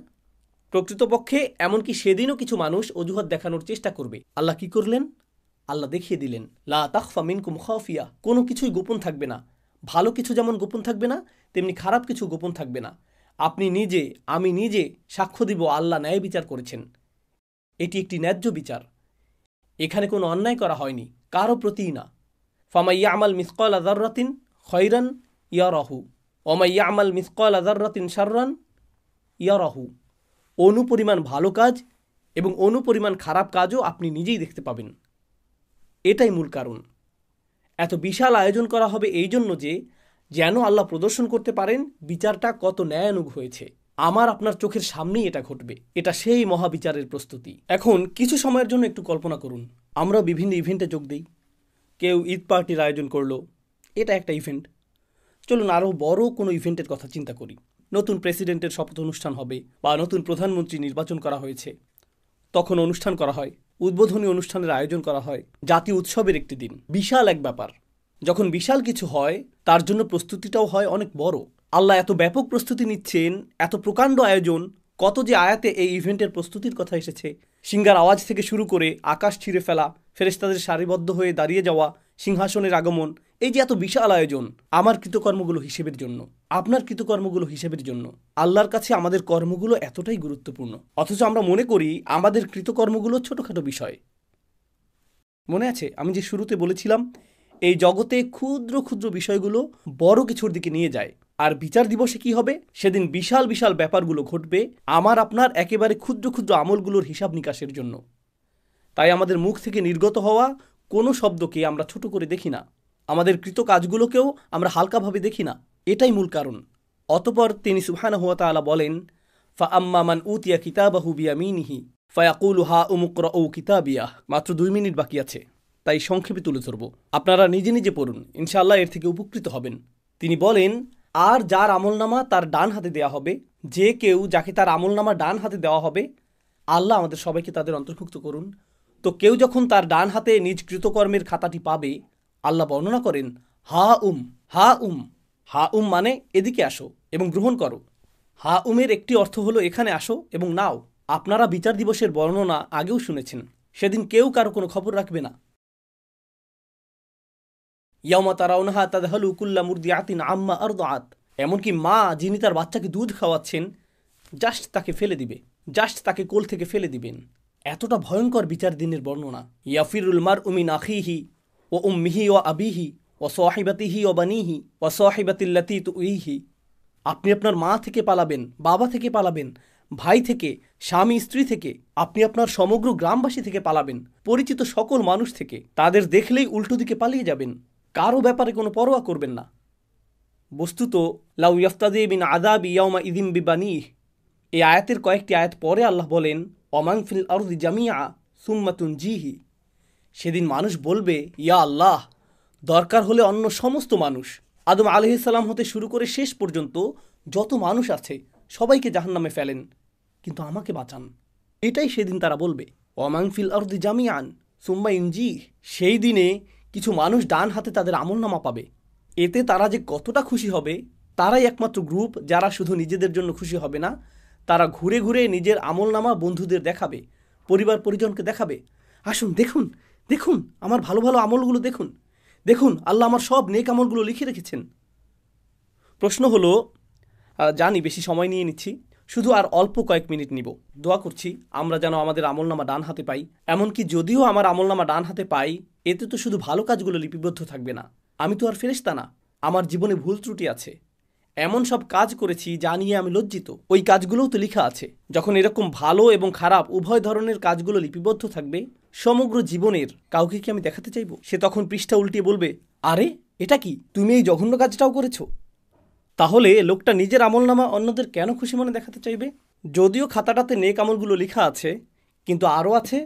প্রকৃতপক্ষে এমনকি সেদিনও কিছু মানুষ অজুহাত দেখানোর চেষ্টা করবে। আল্লাহ কি করলেন? আল্লাহ দেখিয়ে দিলেন, লা তাখফা মিনকুম খাফিয়া, কোনো কিছুই গোপন থাকবে না। ভালো কিছু যেমন গোপন থাকবে না, তেমনি খারাপ কিছু গোপন থাকবে না। আপনি নিজে, আমি নিজে সাক্ষ্য দিব আল্লাহ ন্যায় বিচার করেছেন। এটি একটি ন্যায্য বিচার। এখানে কোনো অন্যায় করা হয়নি, কারো প্রতিই না। ফামান ইয়ামাল মিসকালা যাররাতিন খায়রান ইয়ারাহু ওয়া মান ইয়ামাল মিসকালা যাররাতিন শাররান ইয়ারাহু। অনুপরিমাণ ভালো কাজ এবং অনুপরিমাণ খারাপ কাজও আপনি নিজেই দেখতে পাবেন। এটাই মূল কারণ। এত বিশাল আয়োজন করা হবে এই জন্য যে যেন আল্লাহ প্রদর্শন করতে পারেন বিচারটা কত ন্যায়ানুগ হয়েছে। আমার আপনার চোখের সামনেই এটা ঘটবে। এটা সেই মহাবিচারের প্রস্তুতি। এখন কিছু সময়ের জন্য একটু কল্পনা করুন, আমরা বিভিন্ন ইভেন্টে যোগ দিই। কেউ ঈদ পার্টির আয়োজন করলো, এটা একটা ইভেন্ট। চলুন আরও বড় কোনো ইভেন্টের কথা চিন্তা করি। নতুন প্রেসিডেন্টের শপথ অনুষ্ঠান হবে বা নতুন প্রধানমন্ত্রী নির্বাচন করা হয়েছে, তখন অনুষ্ঠান করা হয়, উদ্বোধনী অনুষ্ঠানের আয়োজন করা হয়, জাতীয় উৎসবের একটি দিন, বিশাল এক ব্যাপার। যখন বিশাল কিছু হয় তার জন্য প্রস্তুতিটাও হয় অনেক বড়। আল্লাহ এত ব্যাপক প্রস্তুতি নিচ্ছেন, এত প্রকাণ্ড আয়োজন। কত যে আয়াতে এই ইভেন্টের প্রস্তুতির কথা এসেছে। সিংহার আওয়াজ থেকে শুরু করে আকাশ ছিঁড়ে ফেলা, ফেরেশতাদের সারিবদ্ধ হয়ে দাঁড়িয়ে যাওয়া, সিংহাসনের আগমন, এই যে এত বিশাল আয়োজন আমার কৃতকর্মগুলো হিসেবের জন্য, আপনার কৃতকর্মগুলো হিসেবের জন্য। আল্লাহর কাছে আমাদের কর্মগুলো এতটাই গুরুত্বপূর্ণ, অথচ আমরা মনে করি আমাদের কৃতকর্মগুলো ছোটখাটো বিষয়। মনে আছে আমি যে শুরুতে বলেছিলাম, এই জগতে ক্ষুদ্র ক্ষুদ্র বিষয়গুলো বড় কিছুর দিকে নিয়ে যায়। আর বিচার দিবসে কি হবে? সেদিন বিশাল বিশাল ব্যাপারগুলো ঘটবে আমার আপনার একেবারে ক্ষুদ্র ক্ষুদ্র আমলগুলোর হিসাব নিকাশের জন্য। তাই আমাদের মুখ থেকে নির্গত হওয়া কোনো শব্দকে আমরা ছোট করে দেখি না, আমাদের কৃত কাজগুলোকেও আমরা হালকাভাবে দেখি না। এটাই মূল কারণ। অতঃপর তিনি সুবহানাহু ওয়া তাআলা বলেন, ফাআম্মা মান উতিয়া কিতাবাহু বিয়ামিনিহি ফায়াকুলু হাউম ইকরাউ কিতাবিয়াহ। মাত্র 2 মিনিট বাকি আছে, তাই সংক্ষেপে তুলে ধরব। আপনারা নিজে নিজে পড়ুন, ইনশাআল্লাহ এর থেকে উপকৃত হবেন। তিনি বলেন, আর যার আমলনামা তার ডান হাতে দেওয়া হবে, যে কেউ যাকে তার আমলনামা ডান হাতে দেওয়া হবে, আল্লাহ আমাদের সবাইকে তাদের অন্তর্ভুক্ত করুন। তো কেউ যখন তার ডান হাতে নিজ কৃতকর্মের খাতাটি পাবে, আল্লাহ বর্ণনা করেন, হা উম মানে এদিকে আসো এবং গ্রহণ করো। হা উমের একটি অর্থ হলো এখানে আসো এবং নাও। আপনারা বিচার দিবসের বর্ণনা আগেও শুনেছেন। সেদিন কেউ কারো কোনো খবর রাখবে না। ইয়াউমা তারাউনাহা তাযহালু কুল্লু মুরদিআতিন আম্মা আরদাআত। এমনকি মা যিনি তার বাচ্চাকে দুধ খাওয়াচ্ছেন, জাস্ট তাকে ফেলে দিবে, জাস্ট তাকে কোল থেকে ফেলে দিবেন। এতটা ভয়ঙ্কর বিচার দিনের বর্ণনা। ইয়াফিরুল মারউ মিন আখিহি ওয়া উম্মিহি ওয়া আবিহি ওয়া সাহিবাতিহি ওয়া বানিহি ওয়া সাহিবাতিল্লাতী তুইহি। আপনি আপনার মা থেকে পালাবেন, বাবা থেকে পালাবেন, ভাই থেকে, স্বামী স্ত্রী থেকে, আপনি আপনার সমগ্র গ্রামবাসী থেকে পালাবেন, পরিচিত সকল মানুষ থেকে। তাদের দেখলেই উল্টো দিকে পালিয়ে যাবেন, কারো ব্যাপারে কোনো পরোয়া করবেন না। বস্তুত লাউ ইয়াফতাদি মিন আযাবি ইয়াউমা ইযিম বিবানিহ। এই আয়াতের কয়েকটি আয়াত পরে আল্লাহ বলেন, ওমান ফিল আরদি জামিআ সুম্মা তুনজিহি। সেদিন মানুষ বলবে, ইয়া আল্লাহ, দরকার হলে অন্য সমস্ত মানুষ, আদম আলাইহিস সালাম হতে শুরু করে শেষ পর্যন্ত যত মানুষ আছে সবাইকে জাহান্নামে ফেলেন, কিন্তু আমাকে বাঁচান। এটাই সেদিন তারা বলবে, ওমান ফিল আরদি জামিআন সুম্মা ইনজিহ। সেই দিনে কিছু মানুষ ডান হাতে তাদের আমলনামা পাবে। এতে তারা যে কতটা খুশি হবে, তারাই একমাত্র গ্রুপ যারা শুধু নিজেদের জন্য খুশি হবে না, তারা ঘুরে ঘুরে নিজের আমলনামা বন্ধুদের দেখাবে, পরিবার পরিজনকে দেখাবে। আসুন দেখুন, দেখুন আমার ভালো ভালো আমলগুলো দেখুন, দেখুন আল্লাহ আমার সব নেক আমলগুলো লিখে রেখেছেন। প্রশ্ন হলো, জানি বেশি সময় নিয়ে নিচ্ছি, শুধু আর অল্প কয়েক মিনিট নিব। দোয়া করছি আমরা যেন আমাদের আমলনামা ডান হাতে পাই। এমনকি যদিও আমার আমলনামা ডান হাতে পাই, এতে তো শুধু ভালো কাজগুলো লিপিবদ্ধ থাকবে না। আমি তো আর ফেরেশতা না, আমার জীবনে ভুল ত্রুটি আছে, এমন সব কাজ করেছি যা নিয়ে আমি লজ্জিত, ওই কাজগুলোও তো লেখা আছে। যখন এরকম ভালো এবং খারাপ উভয় ধরনের কাজগুলো লিপিবদ্ধ থাকবে সমগ্র জীবনের, কাউকে কি আমি দেখাতে চাইব? সে তখন পৃষ্ঠা উল্টিয়ে বলবে, আরে এটা কি, তুমি এই জঘন্য কাজটাও করেছো? তাহলে লোকটা নিজের আমলনামা অন্যদের কেন খুশি মনে দেখাতে চাইবে? যদিও খাতাটাতে নেক আমলগুলো লেখা আছে, কিন্তু আরও আছে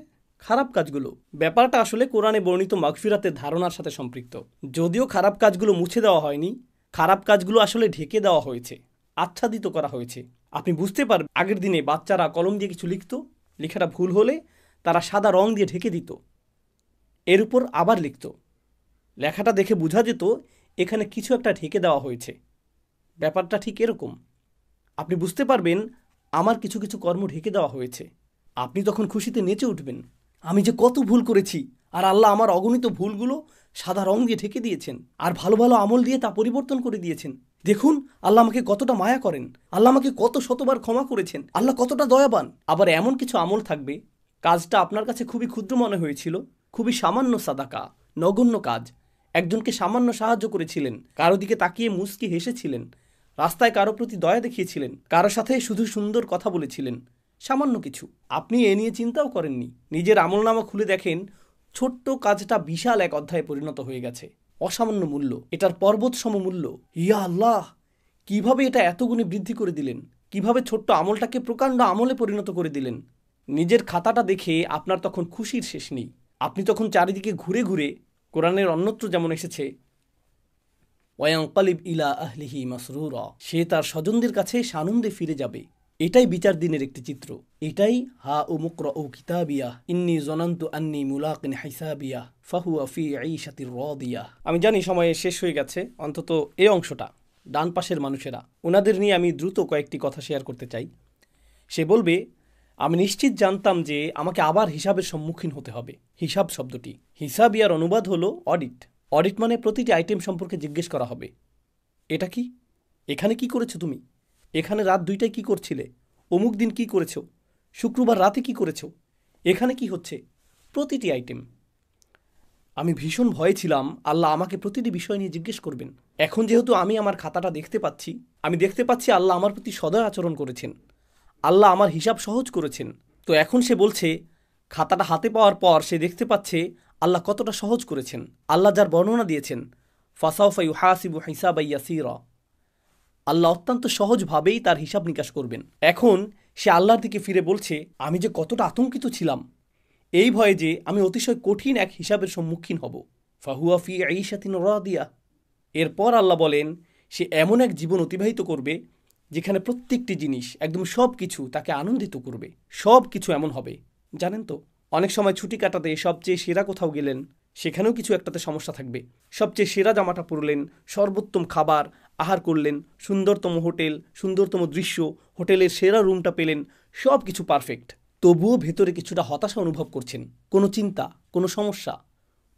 খারাপ কাজগুলো। ব্যাপারটা আসলে কোরআনে বর্ণিত মাগফিরাতের ধারণার সাথে সম্পৃক্ত। যদিও খারাপ কাজগুলো মুছে দেওয়া হয়নি, খারাপ কাজগুলো আসলে ঢেকে দেওয়া হয়েছে, আচ্ছাদিত করা হয়েছে। আপনি বুঝতে পারবেন, আগের দিনে বাচ্চারা কলম দিয়ে কিছু লিখত, লেখাটা ভুল হলে তারা সাদা রং দিয়ে ঢেকে দিত, এর উপর আবার লিখত। লেখাটা দেখে বোঝা যেত এখানে কিছু একটা ঢেকে দেওয়া হয়েছে। ব্যাপারটা ঠিক এরকম। আপনি বুঝতে পারবেন আমার কিছু কিছু কর্ম ঢেকে দেওয়া হয়েছে। আপনি তখন খুশিতে নেচে উঠবেন, আমি যে কত ভুল করেছি, আর আল্লাহ আমার অগণিত ভুলগুলো সাদা রং দিয়ে ঢেকে দিয়েছেন, আর ভালো ভালো আমল দিয়ে তা পরিবর্তন করে দিয়েছেন। দেখুন আল্লাহ আমাকে কতটা মায়া করেন, আল্লাহ আমাকে কত শতবার ক্ষমা করেছেন, আল্লাহ কতটা দয়াবান। আবার এমন কিছু আমল থাকবে, কাজটা আপনার কাছে খুবই ক্ষুদ্র মনে হয়েছিল, খুবই সামান্য সাদাকা, নগণ্য কাজ, একজনকে সামান্য সাহায্য করেছিলেন, কারো দিকে তাকিয়ে মুচকি হেসেছিলেন, রাস্তায় কারো প্রতি দয়া দেখিয়েছিলেন, কারো সাথে শুধু সুন্দর কথা বলেছিলেন, সামান্য কিছু। আপনি এ নিয়ে চিন্তাও করেননি। নিজের আমলনামা খুলে দেখেন ছোট্ট কাজটা বিশাল এক অধ্যায়ে পরিণত হয়ে গেছে। অসামান্য মূল্য, এটার পর্বত সম মূল্য। ইয়া আল্লাহ, কিভাবে এটা এত গুণে বৃদ্ধি করে দিলেন, কিভাবে ছোট্ট আমলটাকে প্রকাণ্ড আমলে পরিণত করে দিলেন। নিজের খাতাটা দেখে আপনার তখন খুশির শেষ নেই। আপনি তখন চারিদিকে ঘুরে ঘুরে, কোরআনের অন্যত্র যেমন এসেছে, ওয়ায়ানকালিব ইলা আহলিহি মাসরুরা, সে তার স্বজনদের কাছে সানন্দে ফিরে যাবে। এটাই বিচার দিনের একটি চিত্র। এটাই হা ও মুকরা ও কিতাবিয়া ইন্নী জনান্তু আন্নী মুলাকিন হিসাবিয়া ফাহুয়া ফি ঈশাতির রাদিয়া। আমি জানি সময় শেষ হয়ে গেছে, অন্তত এই অংশটা। ডান পাশের মানুষেরা, ওনাদের নিয়ে আমি দ্রুত কয়েকটি কথা শেয়ার করতে চাই। সে বলবে, আমি নিশ্চিত জানতাম যে আমাকে আবার হিসাবের সম্মুখীন হতে হবে। হিসাব শব্দটি, হিসাবিয়ার অনুবাদ হলো অডিট। অডিট মানে প্রতিটি আইটেম সম্পর্কে জিজ্ঞেস করা হবে। এটা কি? এখানে কি করেছো তুমি? এখানে রাত 2টায় কি করছিলে? অমুক দিন কি করেছো? শুক্রবার রাতে কি করেছো? এখানে কি হচ্ছে? প্রতিটি আইটেম। আমি ভীষণ ভয়ে ছিলাম আল্লাহ আমাকে প্রতিটি বিষয় নিয়ে জিজ্ঞেস করবেন। এখন যেহেতু আমি আমার খাতাটা দেখতে পাচ্ছি, আমি দেখতে পাচ্ছি আল্লাহ আমার প্রতি সদয় আচরণ করেছেন, আল্লাহ আমার হিসাব সহজ করেছেন। তো এখন সে বলছে, খাতাটা হাতে পাওয়ার পর সে দেখতে পাচ্ছে আল্লাহ কতটা সহজ করেছেন। আল্লাহ যার বর্ণনা দিয়েছেন, ফাসাউফা ইউহাসিবু হিসাবান ইয়াসীরা, আল্লাহ অত্যন্ত সহজভাবেই তার হিসাব নিকাশ করবেন। এখন সে আল্লাহর দিকে ফিরে বলছে, আমি যে কতটা আতঙ্কিত ছিলাম এই ভয়ে যে আমি অতিশয় কঠিন এক হিসাবের সম্মুখীন হব। ফাহুয়া ফি ঈশাতিন রাদিয়া। এরপর আল্লাহ বলেন, সে এমন এক জীবন অতিবাহিত করবে যেখানে প্রত্যেকটি জিনিস, একদম সব কিছু তাকে আনন্দিত করবে। সব কিছু এমন হবে, জানেন তো, অনেক সময় ছুটি কাটাতে সবচেয়ে সেরা কোথাও গেলেন, সেখানেও কিছু একটাতে সমস্যা থাকবে। সবচেয়ে সেরা জামাটা পরলেন, সর্বোত্তম খাবার আহার করলেন, সুন্দরতম হোটেল, সুন্দরতম দৃশ্য, হোটেলের সেরা রুমটা পেলেন, সব কিছু পারফেক্ট। তবুও ভেতরে কিছুটা হতাশা অনুভব করছেন। কোনো চিন্তা, কোনো সমস্যা,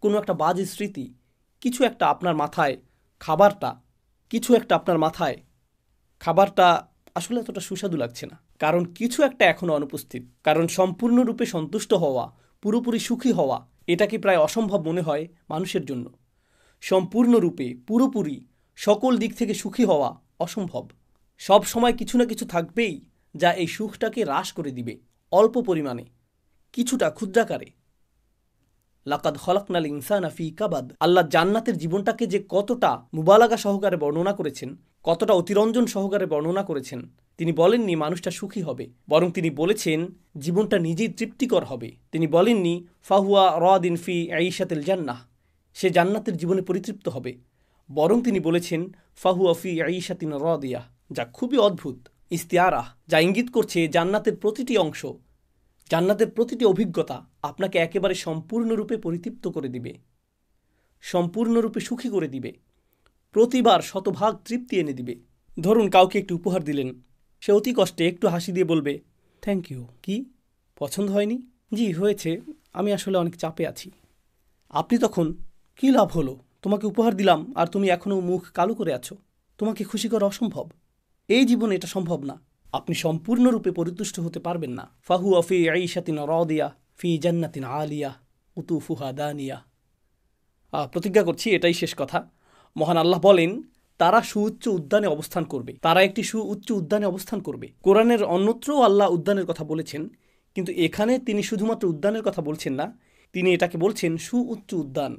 কোনো একটা বাজে স্মৃতি, কিছু একটা আপনার মাথায়, খাবারটা আসলে এতটা সুস্বাদু লাগছে না। কারণ কিছু একটা এখনও অনুপস্থিত। কারণ সম্পূর্ণরূপে সন্তুষ্ট হওয়া, পুরোপুরি সুখী হওয়া, এটাকে প্রায় অসম্ভব মনে হয় মানুষের জন্য। সম্পূর্ণরূপে, পুরোপুরি, সকল দিক থেকে সুখী হওয়া অসম্ভব। সব সময় কিছু না কিছু থাকবেই যা এই সুখটাকে হ্রাস করে দিবে, অল্প পরিমাণে, কিছুটা ক্ষুদ্রাকারে। লাকাদ খলাকনাল ইনসানা ফি কাবাদ। আল্লাহ জান্নাতের জীবনটাকে যে কতটা মুবালাগা সহকারে বর্ণনা করেছেন, কতটা অতিরঞ্জন সহকারে বর্ণনা করেছেন। তিনি বলেননি মানুষটা সুখী হবে, বরং তিনি বলেছেন জীবনটা নিজেই তৃপ্তিকর হবে। তিনি বলেননি ফাহুয়া রাদিন ফি ঈশাতিল জান্নাহ, সে জান্নাতের জীবনে পরিতৃপ্ত হবে, বরং তিনি বলেছেন ফাহুয়া ফি ঈশাতিন রাদিয়াহ, যা খুবই অদ্ভুত ইস্তিআরাহ, যা ইঙ্গিত করছে জান্নাতের প্রতিটি অংশ, জান্নাতের প্রতিটি অভিজ্ঞতা আপনাকে একেবারে সম্পূর্ণরূপে পরিতৃপ্ত করে দিবে, সম্পূর্ণরূপে সুখী করে দিবে, প্রতিবার শতভাগ তৃপ্তি এনে দিবে। ধরুন কাউকে একটু উপহার দিলেন, সে অতি কষ্টে একটু হাসি দিয়ে বলবে থ্যাংক ইউ। কি, পছন্দ হয়নি? জি হয়েছে, আমি আসলে অনেক চাপে আছি। আপনি তখন, কী লাভ হলো, তোমাকে উপহার দিলাম আর তুমি এখনও মুখ কালো করে আছো, তোমাকে খুশি করা অসম্ভব, এই জীবনে এটা সম্ভব না। আপনি সম্পূর্ণরূপে পরিতুষ্ট হতে পারবেন না। ফাহুয়া ফি ঈশাতিন রাদিয়া ফি জান্নাতিন আলিয়া কুতুফুহা দানিয়া। প্রতিজ্ঞা করছি এটাই শেষ কথা। মহান আল্লাহ বলেন, তারা সুউচ্চ উদ্যানে অবস্থান করবে, তারা একটি সুউচ্চ উদ্যানে অবস্থান করবে। কোরআনের অন্যত্রও আল্লাহ উদ্যানের কথা বলেছেন, কিন্তু এখানে তিনি শুধুমাত্র উদ্যানের কথা বলছেন না, তিনি এটাকে বলছেন সুউচ্চ উদ্যান।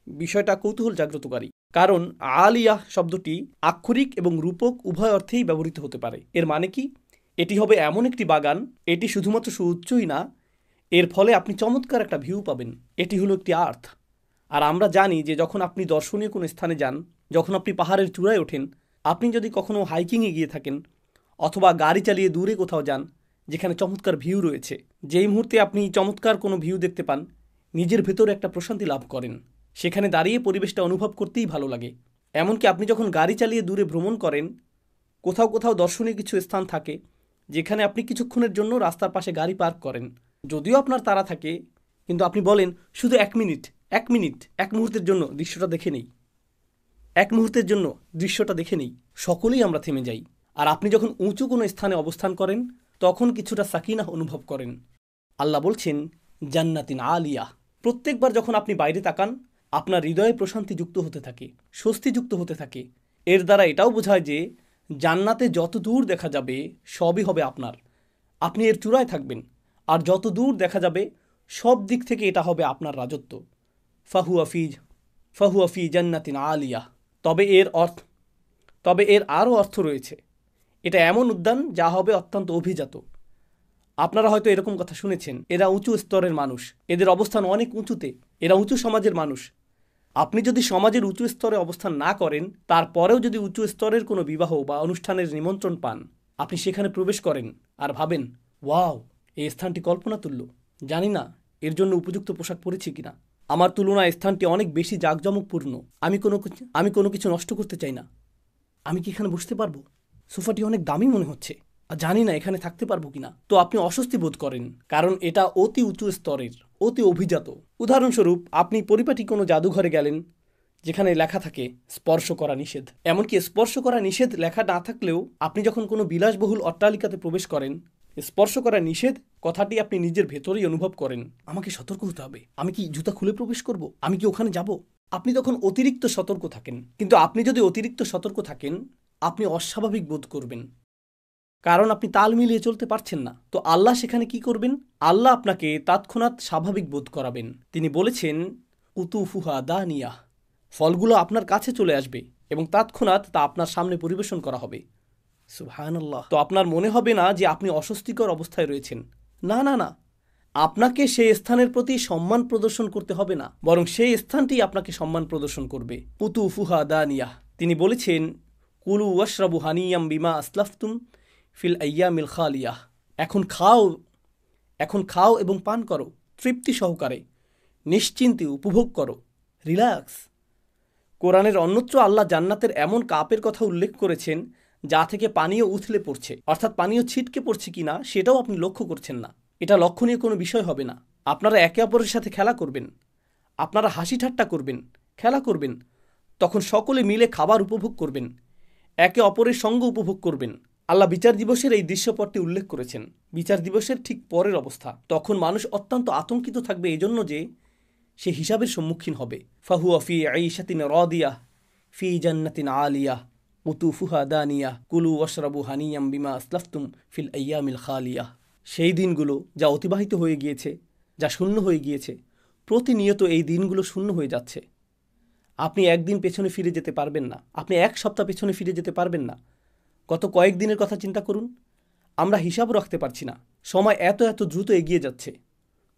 বিষয়টা কৌতূহল জাগ্রতকারী, কারণ আলিয়াহ শব্দটি আক্ষরিক এবং রূপক উভয় অর্থেই ব্যবহৃত হতে পারে। এর মানে কি? এটি হবে এমন একটি বাগান, এটি শুধুমাত্র সুউচ্চই না, এর ফলে আপনি চমৎকার একটা ভিউ পাবেন। এটি হলো একটি আর্থ। আর আমরা জানি যে যখন আপনি দর্শনীয় কোনো স্থানে যান, যখন আপনি পাহাড়ের চূড়ায় ওঠেন, আপনি যদি কখনো হাইকিংয়ে গিয়ে থাকেন অথবা গাড়ি চালিয়ে দূরে কোথাও যান যেখানে চমৎকার ভিউ রয়েছে, যেই মুহূর্তে আপনি চমৎকার কোনো ভিউ দেখতে পান, নিজের ভেতরে একটা প্রশান্তি লাভ করেন। সেখানে দাঁড়িয়ে পরিবেশটা অনুভব করতেই ভালো লাগে। এমনকি আপনি যখন গাড়ি চালিয়ে দূরে ভ্রমণ করেন, কোথাও কোথাও দর্শনীয় কিছু স্থান থাকে যেখানে আপনি কিছুক্ষণের জন্য রাস্তার পাশে গাড়ি পার্ক করেন। যদিও আপনার তাড়া থাকে, কিন্তু আপনি বলেন শুধু এক মিনিট, এক মুহূর্তের জন্য দৃশ্যটা দেখে নেই, এক মুহূর্তের জন্য দৃশ্যটা দেখে নেই। সকলেই আমরা থেমে যাই। আর আপনি যখন উঁচু কোনো স্থানে অবস্থান করেন, তখন কিছুটা সাকিনাহ অনুভব করেন। আল্লাহ বলছেন জান্নাতিন আলিয়া। প্রত্যেকবার যখন আপনি বাইরে তাকান, আপনার হৃদয়ে প্রশান্তি যুক্ত হতে থাকে, স্বস্তি যুক্ত হতে থাকে। এর দ্বারা এটাও বোঝায় যে জান্নাতে যত দূর দেখা যাবে সবই হবে আপনার, আপনি এর চূড়ায় থাকবেন। আর যত দূর দেখা যাবে সব দিক থেকে এটা হবে আপনার রাজত্ব। ফাহুয়া ফি জান্নাতিন আলিয়া। তবে এর আরও অর্থ রয়েছে। এটা এমন উদ্যান যা হবে অত্যন্ত অভিজাত। আপনারা হয়তো এরকম কথা শুনেছেন, এরা উঁচু স্তরের মানুষ, এদের অবস্থান অনেক উঁচুতে, এরা উঁচু সমাজের মানুষ। আপনি যদি সমাজের উঁচু স্তরে অবস্থান না করেন, তারপরেও যদি উঁচু স্তরের কোনো বিবাহ বা অনুষ্ঠানের নিমন্ত্রণ পান, আপনি সেখানে প্রবেশ করেন আর ভাবেন, ওয়াও, এই স্থানটি কল্পনাতুল্য, জানি না এর জন্য উপযুক্ত পোশাক পরেছি কিনা। আমার তুলনায় স্থানটি অনেক বেশি জাঁকজমকপূর্ণ। আমি কোনো কিছু নষ্ট করতে চাই না। আমি কি এখানে বসতে পারবো? সোফাটি অনেক দামি মনে হচ্ছে, আর জানি না এখানে থাকতে পারবো কিনা। তো আপনি অস্বস্তি বোধ করেন, কারণ এটা অতি উঁচু স্তরের, অতি অভিজাত। উদাহরণস্বরূপ, আপনি পরিপাটি কোনো জাদুঘরে গেলেন যেখানে লেখা থাকে স্পর্শ করা নিষেধ। এমনকি স্পর্শ করা নিষেধ লেখা না থাকলেও আপনি যখন কোনো বিলাসবহুল অট্টালিকাতে প্রবেশ করেন, স্পর্শ করা নিষেধ কথাটি আপনি নিজের ভেতরেই অনুভব করেন। আমাকে সতর্ক হতে হবে। আমি কি জুতা খুলে প্রবেশ করব? আমি কি ওখানে যাব? আপনি তখন অতিরিক্ত সতর্ক থাকেন। কিন্তু আপনি যদি অতিরিক্ত সতর্ক থাকেন, আপনি অস্বাভাবিক বোধ করবেন, কারণ আপনি তাল মিলিয়ে চলতে পারছেন না। তো আল্লাহ সেখানে কি করবেন? আল্লাহ আপনাকে তৎক্ষণাৎ স্বাভাবিক বোধ করাবেন। তিনি বলেছেন, কুতুফুহা দানিয়াহ, ফলগুলো আপনার কাছে চলে আসবে এবং তৎক্ষণাৎ তা আপনার সামনে পরিবেশন করা হবে। সুবহানাল্লাহ। তো আপনার মনে হবে না যে আপনি অস্বস্তিকর অবস্থায় রয়েছেন। না না না, আপনাকে সেই স্থানের প্রতি সম্মান প্রদর্শন করতে হবে না, বরং সেই স্থানটি আপনাকে সম্মান প্রদর্শন করবে। কুতুফুহা দানিয়াহ। তিনি বলেছেন, কুলু ওয়াশরাবু হানিয়াম বিমা আসলাফতুম ফিল আইয়ামিল খালিয়াহ। এখন খাও এবং পান করো তৃপ্তি সহকারে, নিশ্চিন্তে উপভোগ করো, রিল্যাক্স। কোরআনের অন্যত্র আল্লাহ জান্নাতের এমন কাপের কথা উল্লেখ করেছেন যা থেকে পানীয় উথলে পড়ছে, অর্থাৎ পানীয় ছিটকে পড়ছে কিনা সেটাও আপনি লক্ষ্য করছেন না। এটা লক্ষণীয় কোনো বিষয় হবে না। আপনারা একে অপরের সাথে খেলা করবেন, আপনারা হাসি ঠাট্টা করবেন, খেলা করবেন, তখন সকলে মিলে খাবার উপভোগ করবেন, একে অপরের সঙ্গ উপভোগ করবেন। আল্লাহ বিচার দিবসের এই দৃশ্যপটটি উল্লেখ করেছেন। বিচার দিবসের ঠিক পরের অবস্থা, তখন মানুষ অত্যন্ত আতঙ্কিত থাকবে এজন্য যে সে হিসাবের সম্মুখীন হবে। ফাহুয়া ফি আইশাতিন রাদিয়াহ ফি জান্নাতিন আলিয়াহ কুতুফুহা দানিয়াহ কুলু ওয়াশরাবু হানিয়াম বিমা আসলাফতুম ফিল আইয়ামিল খালিয়াহ। সেই দিনগুলো যা অতিবাহিত হয়ে গিয়েছে, যা শূন্য হয়ে গিয়েছে, প্রতিনিয়ত এই দিনগুলো শূন্য হয়ে যাচ্ছে। আপনি একদিন পেছনে ফিরে যেতে পারবেন না, আপনি এক সপ্তাহ পেছনে ফিরে যেতে পারবেন না। গত কয়েকদিনের কথা চিন্তা করুন। আমরা হিসাবও রাখতে পারছি না, সময় এত এত দ্রুত এগিয়ে যাচ্ছে।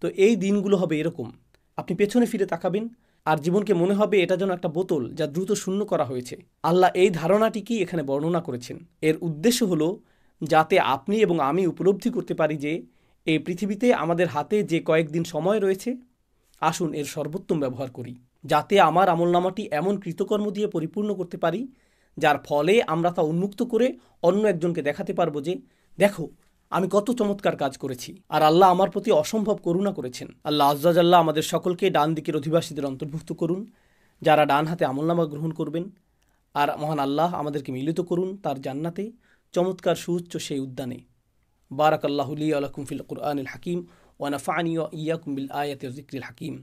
তো এই দিনগুলো হবে এরকম, আপনি পেছনে ফিরে তাকাবেন আর জীবনকে মনে হবে এটা যেন একটা বোতল যা দ্রুত শূন্য করা হয়েছে। আল্লাহ এই ধারণাটিকেই এখানে বর্ণনা করেছেন। এর উদ্দেশ্য হলো যাতে আপনি এবং আমি উপলব্ধি করতে পারি যে এই পৃথিবীতে আমাদের হাতে যে কয়েকদিন সময় রয়েছে, আসুন এর সর্বোত্তম ব্যবহার করি, যাতে আমার আমলনামাটি এমন কৃতকর্ম দিয়ে পরিপূর্ণ করতে পারি যার ফলে আমরা তা উন্মুক্ত করে অন্য একজনকে দেখাতে পারবো যে দেখো আমি কত চমৎকার কাজ করেছি, আর আল্লাহ আমার প্রতি অসম্ভব করুণা করেছেন। আল্লাহ আজ্জাজাল্লাহ আমাদের সকলকে ডান দিকের অধিবাসীদের অন্তর্ভুক্ত করুন, যারা ডান হাতে আমলনামা গ্রহণ করবেন। আর মহান আল্লাহ আমাদেরকে মিলিত করুন তার জান্নাতে, চমৎকার সুউচ্চ সেই উদ্যানে। বারাকাল্লাহু লি ওয়া লাকুম ফিল কুরআনিল হাকিম ওয়া নাফা'নি ওয়া ইয়্যাকুম বিল আয়াতির যিকরিল হাকিম।